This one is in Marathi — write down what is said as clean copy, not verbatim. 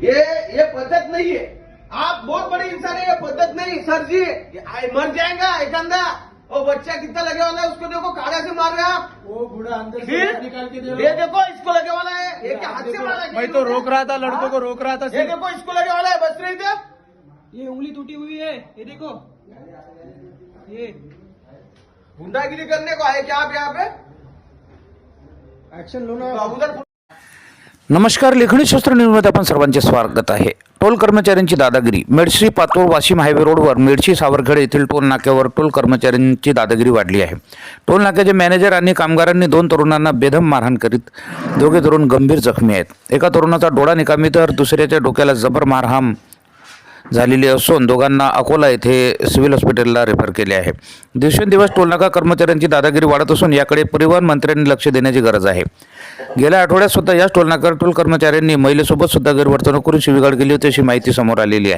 ये पद्धत नहीं है। आप बहुत बड़े इंसान है, ये पद्धत नहीं सर जी। मर जाएगा एक अंदा। वो बच्चा कितना लगे वाला है उसको देखो, काड़ा से मार रहे आप। वो बूढ़ा अंदर से फिर निकाल के दे ये देखो इसको लगे वाला है, ये क्या हाथ से मारा? मैं तो रोक रहा था, लड़कों को रोक रहा था। ये देखो इसको लगे वाला है, बच रही थे। ये उंगली टूटी हुई है, ये देखो। ये गुंडागिरी करने को आए क्या आप यहाँ पे? ऍक्शन लो ना। तो उधर नमस्कार, लेखणी शास्त्र न्यूजमध्ये आपण सर्वांचे स्वागत आहे। टोल कर्मचाऱ्यांची दादागिरी। मेडशी पातूर वाशिम हायवे रोडवर मेडशी सावरखेड येथील टोल नाक्यावर टोल कर्मचाऱ्यांची दादागिरी वाढली आहे। टोल नाक्याचे मॅनेजर आणि कामगारांनी दोन तरुणांना बेदम मारहाण करीत दोघे तरुण गंभीर जखमी आहेत। एका तरुणाचा डोळा निकामी तर दुसऱ्याच्या डोक्याला जबर मारहाण झालेली असून दोघांना अकोला येथे सिव्हिल हॉस्पिटलला रेफर केले आहे। दिवसेंदिवस टोलनाका कर्मचाऱ्यांची दादागिरी वाढत असून याकडे परिवहन मंत्र्यांनी लक्ष देण्याची गरज आहे। गेल्या आठवड्यात सुद्धा याच टोलनाक्यावर टोल कर्मचाऱ्यांनी महिलेसोबत सुद्धा गैरवर्तणूक करून शिवीगाळ केली होती अशी माहिती समोर आलेली आहे।